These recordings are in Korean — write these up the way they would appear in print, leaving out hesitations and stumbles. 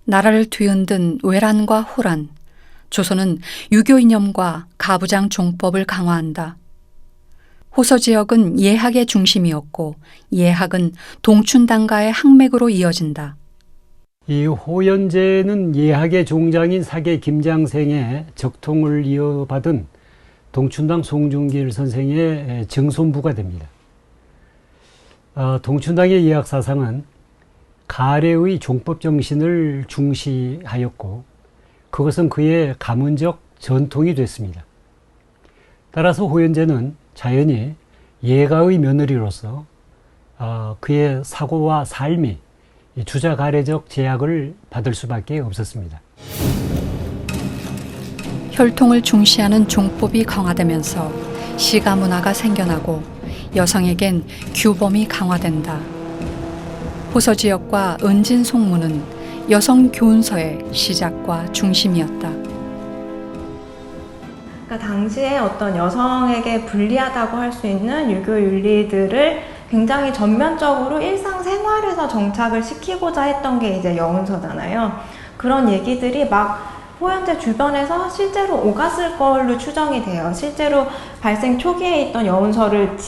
나라를 뒤흔든 외란과 호란, 조선은 유교 이념과 가부장 종법을 강화한다. 호서 지역은 예학의 중심이었고 예학은 동춘당가의 항맥으로 이어진다. 이 호연제는 예학의 종장인 사계 김장생의 적통을 이어받은 동춘당 송중길 선생의 증손부가 됩니다. 동춘당의 예학 사상은 가래의 종법 정신을 중시하였고 그것은 그의 가문적 전통이 됐습니다. 따라서 호연제는 자연히 예가의 며느리로서 그의 사고와 삶이 주자 가래적 제약을 받을 수밖에 없었습니다. 혈통을 중시하는 종법이 강화되면서 시가 문화가 생겨나고 여성에겐 규범이 강화된다. 호서 지역과 은진 송무는 여성 교훈서의 시작과 중심이었다. 그러니까 당시에 어떤 여성에게 불리하다고 할 수 있는 유교 윤리들을 굉장히 전면적으로 일상생활에서 정착을 시키고자 했던 게 이제 여운서잖아요. 그런 얘기들이 막 호연제 주변에서 실제로 오갔을 걸로 추정이 돼요. 실제로 발생 초기에 있던 여운서를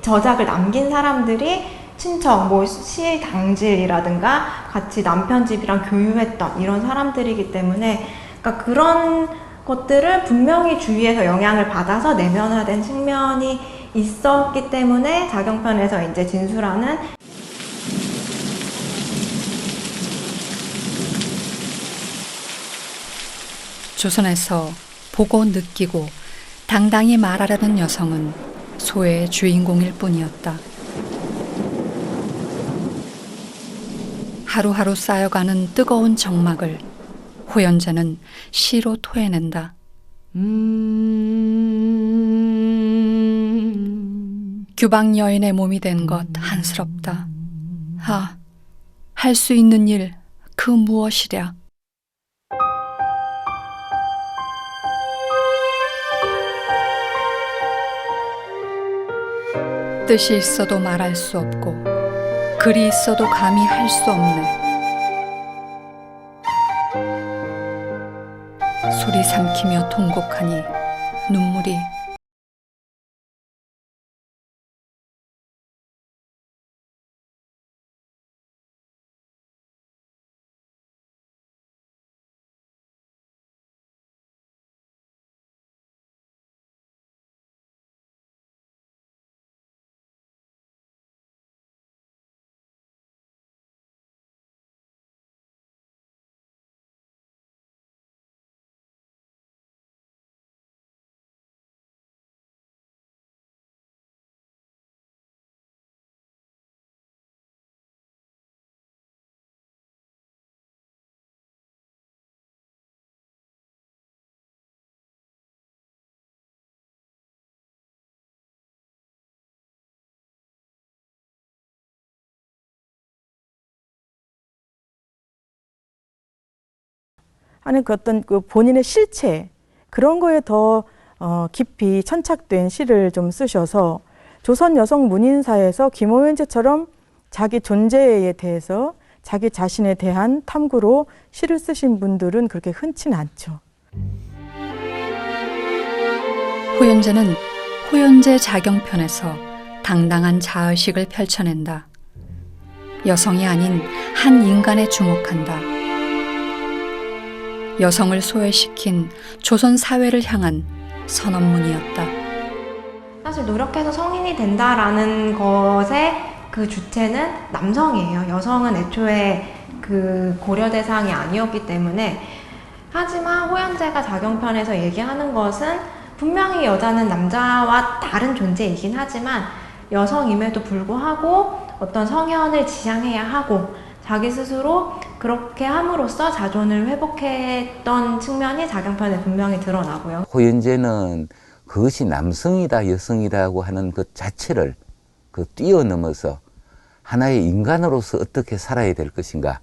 저작을 남긴 사람들이 친척, 시당질이라든가 같이 남편 집이랑 교유했던 이런 사람들이기 때문에 그러니까 그런 것들을 분명히 주위에서 영향을 받아서 내면화된 측면이 있었기 때문에 자경편에서 이제 진술하는 조선에서 보고 느끼고 당당히 말하려는 여성은 소의 주인공일 뿐이었다. 하루하루 쌓여가는 뜨거운 정막을 호연제는 시로 토해낸다. 규방 여인의 몸이 된 것 한스럽다. 할 수 있는 일 그 무엇이랴. 뜻이 있어도 말할 수 없고 글이 있어도 감히 할 수 없네. 소리 삼키며 통곡하니 눈물이 하는 그 어떤 그 본인의 실체 그런 거에 더 깊이 천착된 시를 좀 쓰셔서 조선 여성 문인사에서 김호연제처럼 자기 존재에 대해서 자기 자신에 대한 탐구로 시를 쓰신 분들은 그렇게 흔치는 않죠. 호연제는 호연제 자경편에서 당당한 자의식을 펼쳐낸다. 여성이 아닌 한 인간에 주목한다. 여성을 소외시킨 조선 사회를 향한 선언문이었다. 사실 노력해서 성인이 된다라는 것의 그 주체는 남성이에요. 여성은 애초에 그 고려 대상이 아니었기 때문에. 하지만 호연제가 자경편에서 얘기하는 것은 분명히 여자는 남자와 다른 존재이긴 하지만 여성임에도 불구하고 어떤 성현을 지향해야 하고 자기 스스로 그렇게 함으로써 자존을 회복했던 측면이 자경편에 분명히 드러나고요. 호연제는 그것이 남성이다 여성이다고 하는 것 자체를 뛰어넘어서 하나의 인간으로서 어떻게 살아야 될 것인가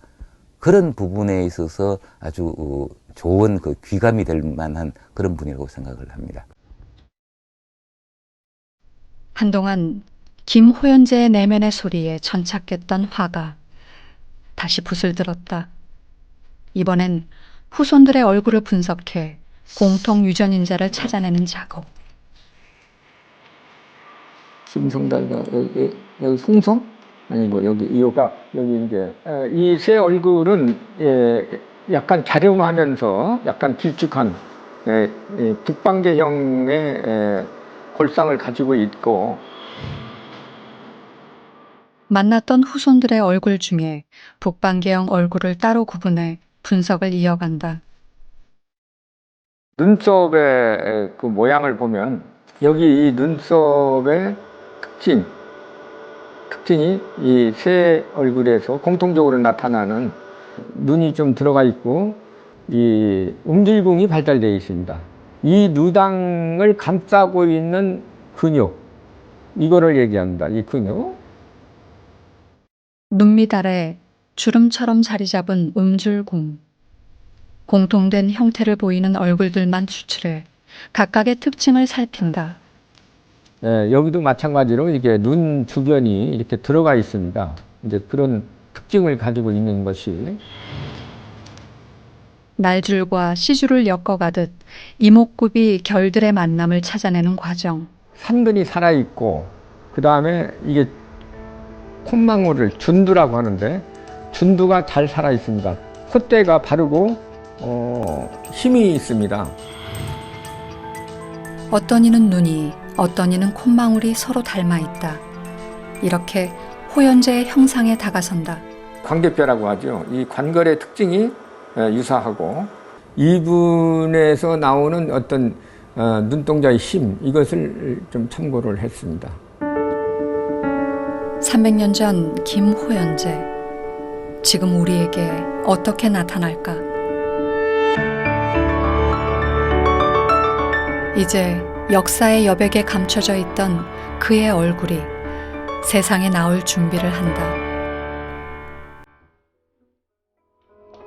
그런 부분에 있어서 아주 좋은 귀감이 될 만한 그런 분이라고 생각을 합니다. 한동안 김호연제의 내면의 소리에 천착했던 화가 다시 붓을 들었다. 이번엔 후손들의 얼굴을 분석해 공통 유전인자를 찾아내는 작업. 김성달가 여기 송성? 아니고 여기 이호가 여기 이제 이 새 얼굴은 약간 갸름하면서 약간 길쭉한 북방계형의 골상을 가지고 있고 만났던 후손들의 얼굴 중에 북방계형 얼굴을 따로 구분해 분석을 이어간다. 눈썹의 그 모양을 보면 여기 이 눈썹의 특징이 이 새 얼굴에서 공통적으로 나타나는 눈이 좀 들어가 있고 이 음질궁이 발달되어 있습니다. 이 누당을 감싸고 있는 근육, 이거를 얘기합니다. 이 근육. 눈 밑 아래 주름처럼 자리 잡은 음줄궁. 공통된 형태를 보이는 얼굴들만 추출해 각각의 특징을 살핀다. 여기도 마찬가지로 이게 눈 주변이 이렇게 들어가 있습니다. 이제 그런 특징을 가지고 있는 것이 날줄과 시줄을 엮어가듯 이목구비 결들의 만남을 찾아내는 과정. 산근이 살아있고 그 다음에 이게 콧망울을 준두라고 하는데 준두가 잘 살아있습니다. 콧대가 바르고 힘이 있습니다. 어떤 이는 눈이, 어떤 이는 콧망울이 서로 닮아 있다. 이렇게 호연제의 형상에 다가선다. 광대뼈라고 하죠. 이 관걸의 특징이 유사하고 이분에서 나오는 어떤 눈동자의 힘, 이것을 좀 참고를 했습니다. 300년 전 김호연제. 지금 우리에게 어떻게 나타날까? 이제 역사의 여백에 감춰져 있던 그의 얼굴이 세상에 나올 준비를 한다.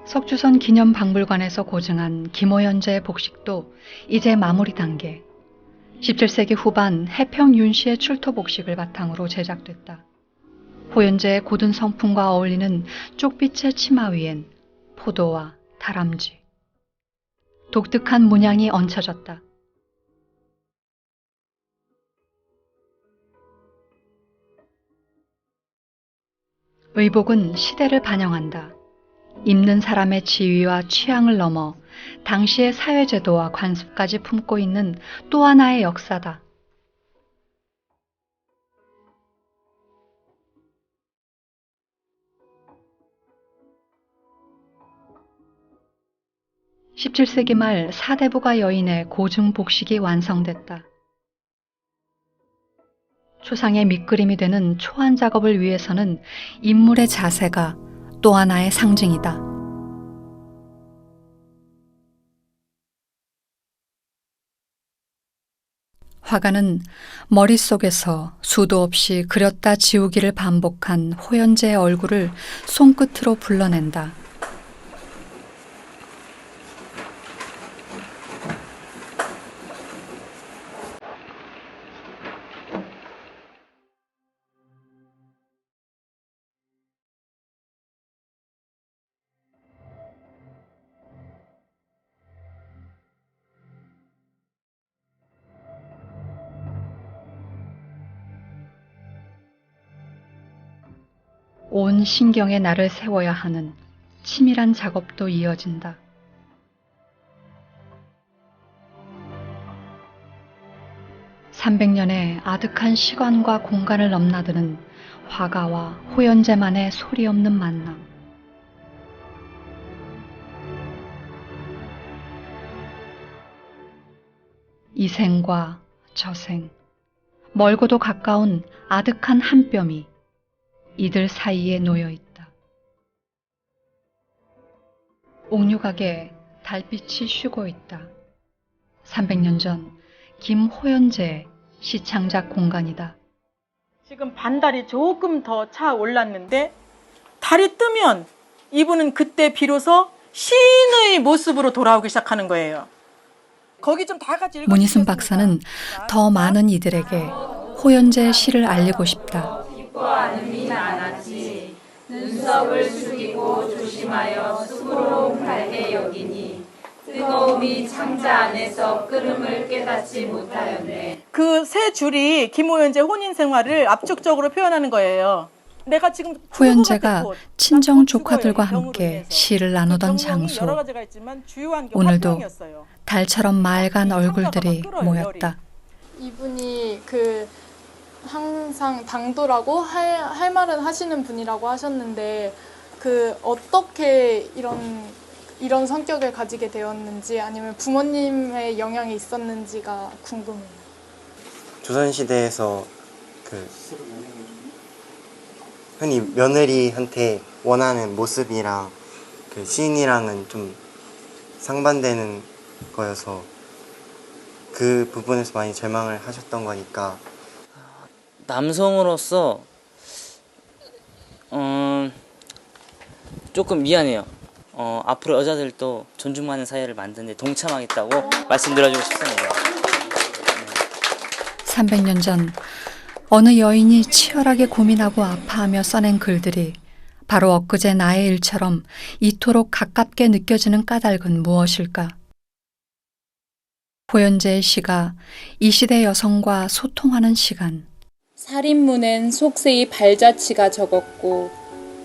석주선 기념박물관에서 고증한 김호연제의 복식도 이제 마무리 단계. 17세기 후반 해평 윤씨의 출토 복식을 바탕으로 제작됐다. 호연제의 고든 성품과 어울리는 쪽빛의 치마 위엔 포도와 다람쥐. 독특한 문양이 얹혀졌다. 의복은 시대를 반영한다. 입는 사람의 지위와 취향을 넘어 당시의 사회제도와 관습까지 품고 있는 또 하나의 역사다. (17세기) 말 사대부가 여인의 고증 복식이 완성됐다. 초상의 밑그림이 되는 초안 작업을 위해서는 인물의 자세가 또 하나의 상징이다. 화가는 머릿속에서 수도 없이 그렸다 지우기를 반복한 호연제의 얼굴을 손끝으로 불러낸다. 온 신경에 나를 세워야 하는 치밀한 작업도 이어진다. (300년의) 아득한 시간과 공간을 넘나드는 화가와 호연제만의 소리 없는 만남. 이 생과 저 생, 멀고도 가까운 아득한 한 뼘이 이들 사이에 놓여 있다. 옥류각에 달빛이 쉬고 있다. 300년 전 김호연제의 시창작 공간이다. 지금 반달이 조금 더 차올랐는데 달이 뜨면 이분은 그때 비로소 시인의 모습으로 돌아오기 시작하는 거예요. 거기 좀 다 같이 문희순 박사는 더 많은 이들에게 호연제의 시를 알리고 싶다. 기뻐하는 미는 않았지. 눈썹을 숙이고 조심하여 숲으로 갈 여기니 뜨거움이 창자 안에서 끓음을 깨닫지 못하였네. 그 세 줄이 김호연재 혼인 생활을 압축적으로 표현하는 거예요. 내가 지금 호연재가 죽을 것 같아, 친정 곧 조카들과 죽어요, 이 병으로 함께 인해서. 시를 나누던 그 병명이 장소. 여러 가지가 있지만 주요한 게 오늘도 화병이었어요. 달처럼 맑은 이 얼굴들이 창자가 막 끓어요, 모였다. 이분이 항상 당돌하고 할 말은 하시는 분이라고 하셨는데 어떻게 이런 성격을 가지게 되었는지 아니면 부모님의 영향이 있었는지가 궁금해요. 조선시대에서 흔히 며느리한테 원하는 모습이랑 시인이랑은 좀 상반되는 거여서 그 부분에서 많이 절망을 하셨던 거니까. 남성으로서 조금 미안해요. 앞으로 여자들도 존중하는 사회를 만드는 데 동참하겠다고 말씀드려주고 싶습니다. 300년 전 어느 여인이 치열하게 고민하고 아파하며 써낸 글들이 바로 엊그제 나의 일처럼 이토록 가깝게 느껴지는 까닭은 무엇일까? 호연재의 시가 이 시대 여성과 소통하는 시간. 살인문엔 속세의 발자취가 적었고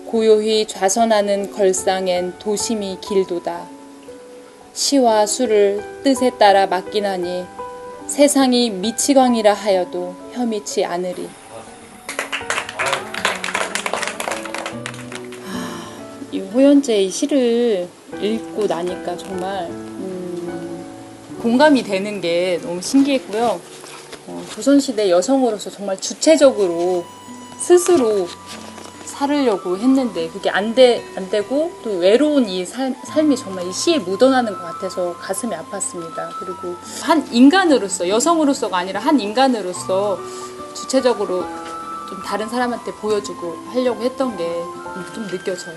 고요히 좌선하는 걸상엔 도심이 길도다. 시와 술을 뜻에 따라 맡긴 하니 세상이 미치광이라 하여도 혐의치 않으리. 이 호연재의 시를 읽고 나니까 정말 공감이 되는 게 너무 신기했고요. 조선시대 여성으로서 정말 주체적으로 스스로 살으려고 했는데 그게 안 되고 또 외로운 이 삶이 정말 이 시에 묻어나는 것 같아서 가슴이 아팠습니다. 그리고 한 인간으로서, 여성으로서가 아니라 한 인간으로서 주체적으로 좀 다른 사람한테 보여주고 하려고 했던 게 좀 느껴져요.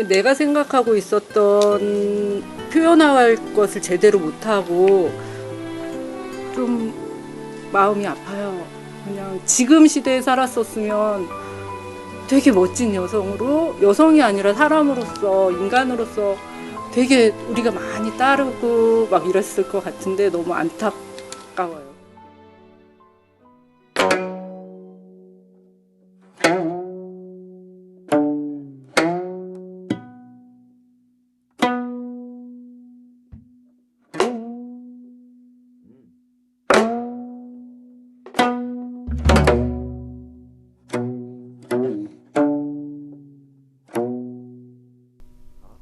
내가 생각하고 있었던 표현할 것을 제대로 못하고 좀 마음이 아파요. 그냥 지금 시대에 살았었으면 되게 멋진 여성이 아니라 사람으로서, 인간으로서 되게 우리가 많이 따르고 막 이랬을 것 같은데 너무 안타까워요.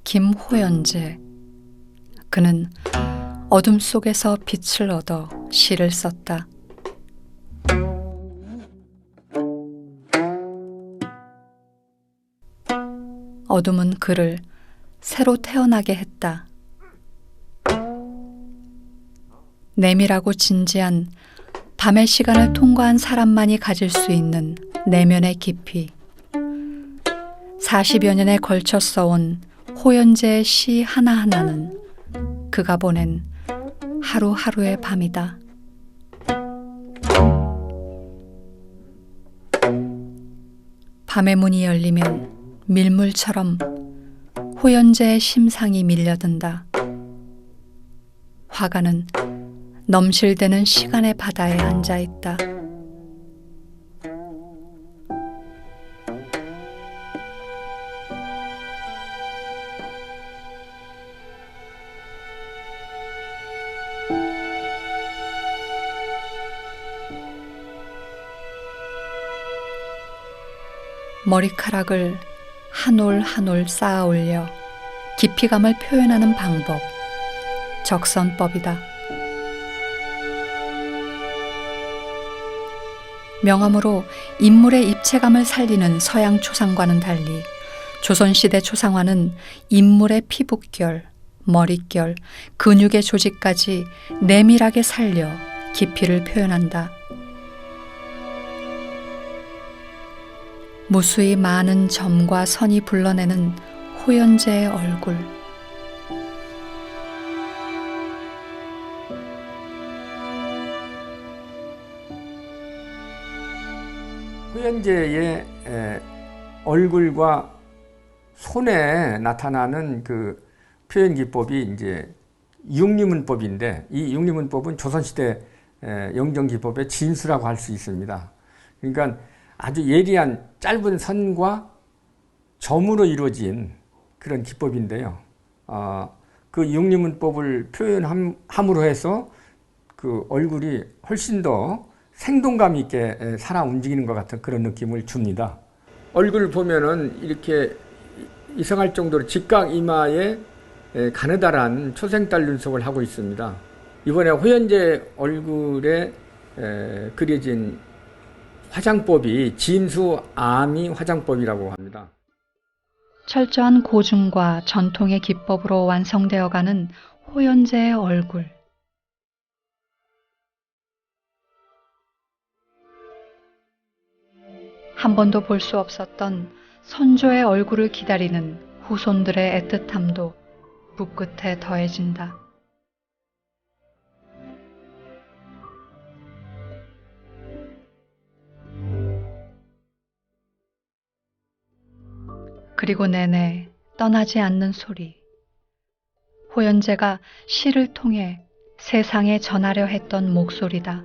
김호연재. 그는 어둠 속에서 빛을 얻어 시를 썼다. 어둠은 그를 새로 태어나게 했다. 내밀하고 진지한 밤의 시간을 통과한 사람만이 가질 수 있는 내면의 깊이. 40여 년에 걸쳐 써온 호연재의 시 하나하나는 그가 보낸 하루하루의 밤이다. 밤의 문이 열리면 밀물처럼 호연재의 심상이 밀려든다. 화가는 넘실대는 시간의 바다에 앉아있다. 머리카락을 한 올 한 올 쌓아 올려 깊이감을 표현하는 방법, 적선법이다. 명암으로 인물의 입체감을 살리는 서양 초상과는 달리 조선시대 초상화는 인물의 피부결, 머릿결, 근육의 조직까지 내밀하게 살려 깊이를 표현한다. 무수히 많은 점과 선이 불러내는 호연재의 얼굴. 호연재의 얼굴과 손에 나타나는 그 표현 기법이 이제 육리문법인데, 이 육리문법은 조선시대 영정 기법의 진수라고 할 수 있습니다. 그러니까 아주 예리한 짧은 선과 점으로 이루어진 그런 기법인데요. 그 육리문법을 표현함으로 해서 그 얼굴이 훨씬 더 생동감 있게 살아 움직이는 것 같은 그런 느낌을 줍니다. 얼굴을 보면은 이렇게 이상할 정도로 직각 이마에 가느다란 초생달 눈썹을 하고 있습니다. 이번에 호연제 얼굴에 그려진 화장법이 진수 아미 화장법이라고 합니다. 철저한 고증과 전통의 기법으로 완성되어가는 호연제의 얼굴. 한 번도 볼 수 없었던 선조의 얼굴을 기다리는 후손들의 애틋함도 붓끝에 더해진다. 그리고 내내 떠나지 않는 소리. 호연제가 시를 통해 세상에 전하려 했던 목소리다.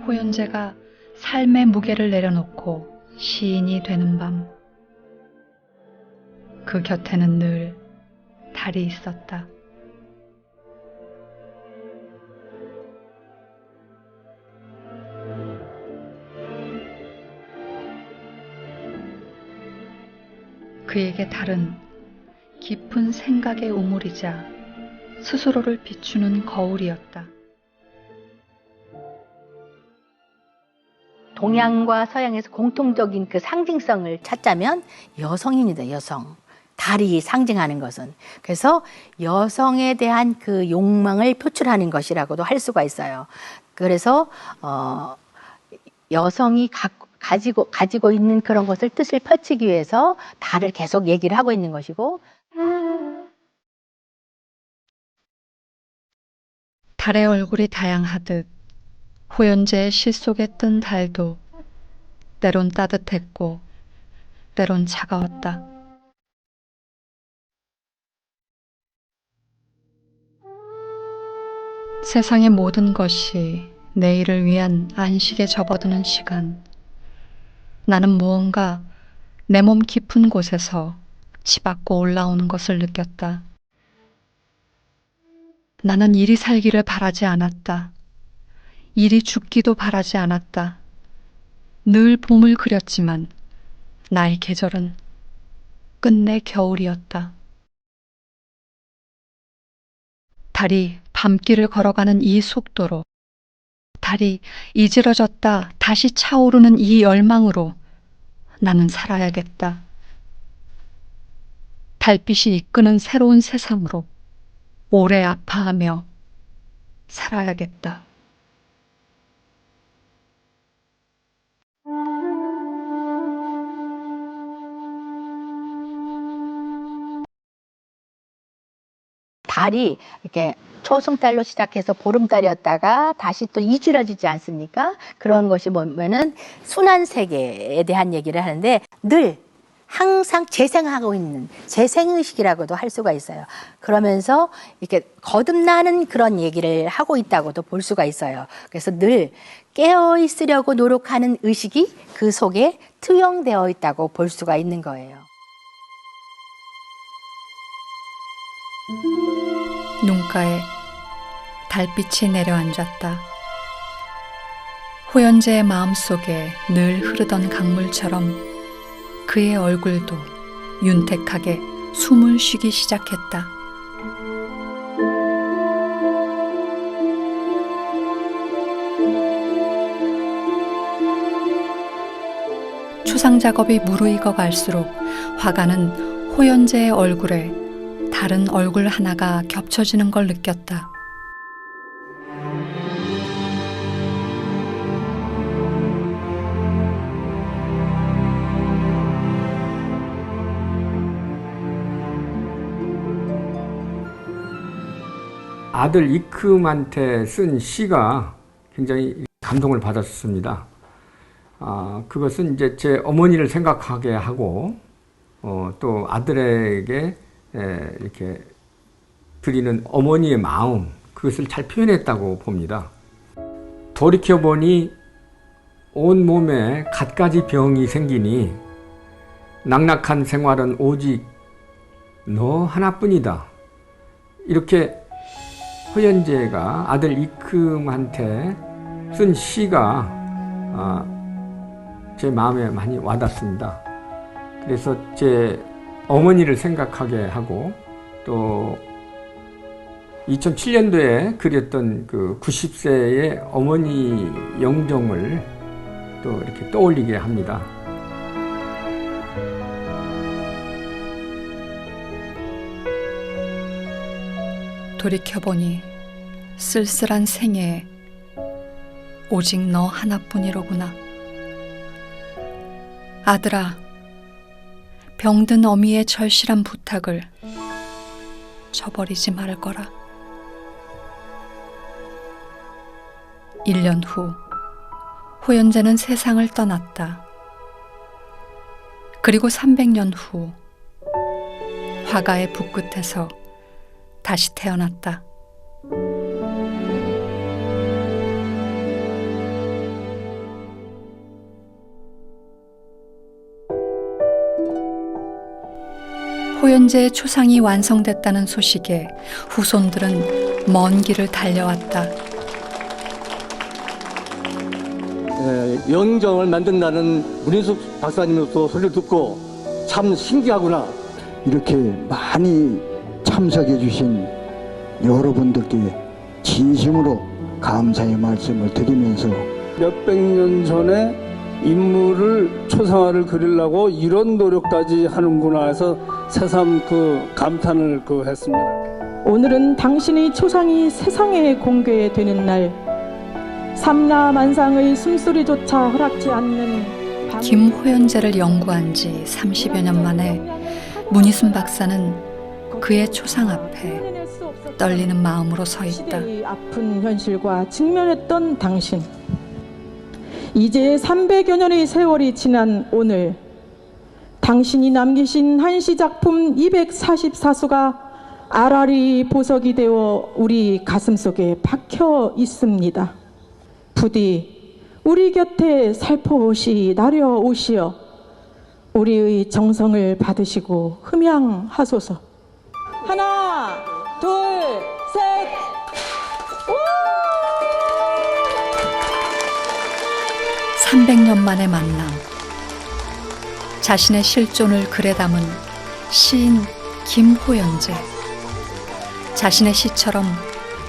호연제가 삶의 무게를 내려놓고 시인이 되는 밤. 그 곁에는 늘 달이 있었다. 그에게 달은 깊은 생각의 우물이자 스스로를 비추는 거울이었다. 동양과 서양에서 공통적인 그 상징성을 찾자면 여성입니다. 여성. 달이 상징하는 것은. 그래서 여성에 대한 그 욕망을 표출하는 것이라고도 할 수가 있어요. 그래서 여성이 가지고 있는 그런 것을 뜻을 펼치기 위해서 달을 계속 얘기를 하고 있는 것이고, 달의 얼굴이 다양하듯 호연제의 시 속에 뜬 달도 때론 따뜻했고 때론 차가웠다. 세상의 모든 것이 내일을 위한 안식에 접어드는 시간. 나는 무언가 내 몸 깊은 곳에서 치받고 올라오는 것을 느꼈다. 나는 이리 살기를 바라지 않았다. 이리 죽기도 바라지 않았다. 늘 봄을 그렸지만 나의 계절은 끝내 겨울이었다. 달이 밤길을 걸어가는 이 속도로, 달이 이지러졌다 다시 차오르는 이 열망으로 나는 살아야겠다. 달빛이 이끄는 새로운 세상으로 오래 아파하며 살아야겠다. 달이 이렇게 초승달로 시작해서 보름달이었다가 다시 또 이지러지지 않습니까? 그런 것이 보면은 순환 세계에 대한 얘기를 하는데 늘 항상 재생하고 있는 재생의식이라고도 할 수가 있어요. 그러면서 이렇게 거듭나는 그런 얘기를 하고 있다고도 볼 수가 있어요. 그래서 늘 깨어 있으려고 노력하는 의식이 그 속에 투영되어 있다고 볼 수가 있는 거예요. 눈가에 달빛이 내려앉았다. 호연제의 마음속에 늘 흐르던 강물처럼 그의 얼굴도 윤택하게 숨을 쉬기 시작했다. 추상 작업이 무르익어 갈수록 화가는 호연제의 얼굴에 다른 얼굴 하나가 겹쳐지는 걸 느꼈다. 아들 이큼한테 쓴 시가 굉장히 감동을 받았습니다. 그것은 이제 제 어머니를 생각하게 하고 또 아들에게 이렇게 드리는 어머니의 마음, 그것을 잘 표현했다고 봅니다. 돌이켜보니 온 몸에 갖가지 병이 생기니 낙낙한 생활은 오직 너 하나뿐이다. 이렇게 허연재가 아들 이금한테 쓴 시가 제 마음에 많이 와닿습니다. 그래서 제 어머니를 생각하게 하고 또 2007년도에 그렸던 그 90세의 어머니 영정을 또 이렇게 떠올리게 합니다. 돌이켜보니 쓸쓸한 생애에 오직 너 하나뿐이로구나. 아들아, 병든 어미의 절실한 부탁을 저버리지 말을 거라. 1년 후 호연재는 세상을 떠났다. 그리고 300년 후 화가의 붓끝에서 다시 태어났다. 호연재의 초상이 완성됐다는 소식에 후손들은 먼 길을 달려왔다. 영정을 만든다는 문인숙 박사님으로서 소리를 듣고 참 신기하구나. 이렇게 많이 참석해 주신 여러분들께 진심으로 감사의 말씀을 드리면서 몇백 년 전에 인물을 초상화를 그리려고 이런 노력까지 하는구나 해서 새삼 감탄을 했습니다. 오늘은 당신의 초상이 세상에 공개되는 날, 삼라만상의 숨소리조차 허락지 않는 김호연재를 연구한 지 30여 년 만에 문희순 박사는 그의 초상 앞에 떨리는 마음으로 서 있다. 시대의 아픈 현실과 직면했던 당신. 이제 300여 년의 세월이 지난 오늘, 당신이 남기신 한시 작품 244수가 아라리 보석이 되어 우리 가슴속에 박혀 있습니다. 부디 우리 곁에 살포시 나려오시어 우리의 정성을 받으시고 흠양하소서. 하나, 둘, 셋. 300년 만의 만남. 자신의 실존을 글에 담은 시인 김호연재. 자신의 시처럼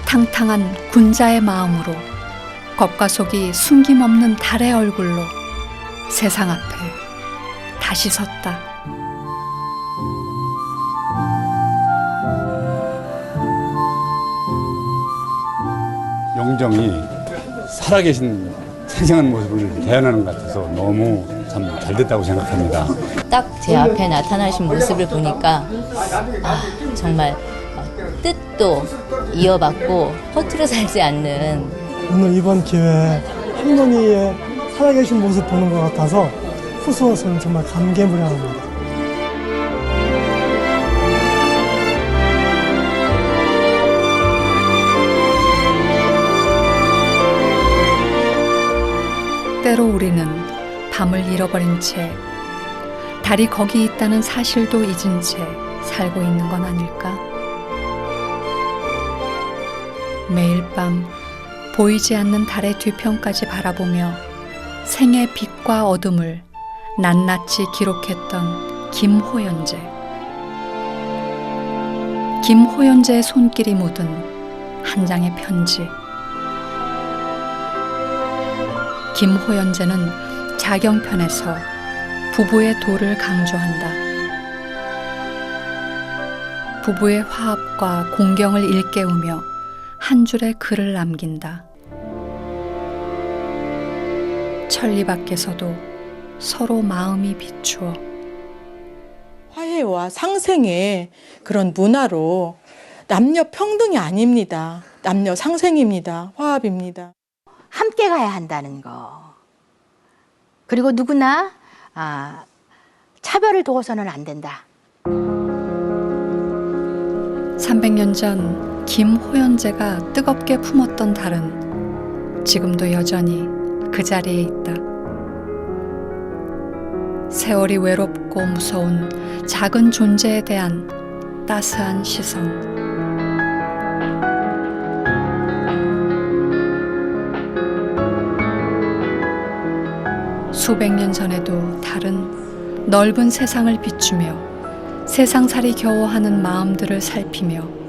탕탕한 군자의 마음으로 겉과 속이 숨김없는 달의 얼굴로 세상 앞에 다시 섰다. 영정이 살아계신 생생한 모습을 대현하는 것 같아서 너무 참 잘 됐다고 생각합니다. 딱 제 앞에 나타나신 모습을 보니까 정말 뜻도 이어받고 허투루 살지 않는, 오늘 이번 기회에 할머니의 살아계신 모습 보는 것 같아서 후수로서는 정말 감개무량합니다. 때로 우리는 밤을 잃어버린 채 달이 거기 있다는 사실도 잊은 채 살고 있는 건 아닐까? 매일 밤 보이지 않는 달의 뒤편까지 바라보며 생의 빛과 어둠을 낱낱이 기록했던 김호연재. 김호연재의 손길이 묻은 한 장의 편지. 김호연재는 자경편에서 부부의 도를 강조한다. 부부의 화합과 공경을 일깨우며 한 줄의 글을 남긴다. 천리 밖에서도 서로 마음이 비추어 화해와 상생의 그런 문화로 남녀 평등이 아닙니다. 남녀 상생입니다. 화합입니다. 함께 가야 한다는 거. 그리고 누구나 차별을 두어서는 안 된다. 300년 전 김호연제가 뜨겁게 품었던 달은 지금도 여전히 그 자리에 있다. 세월이 외롭고 무서운 작은 존재에 대한 따스한 시선. 수백 년 전에도 달은 넓은 세상을 비추며 세상살이 겨워하는 마음들을 살피며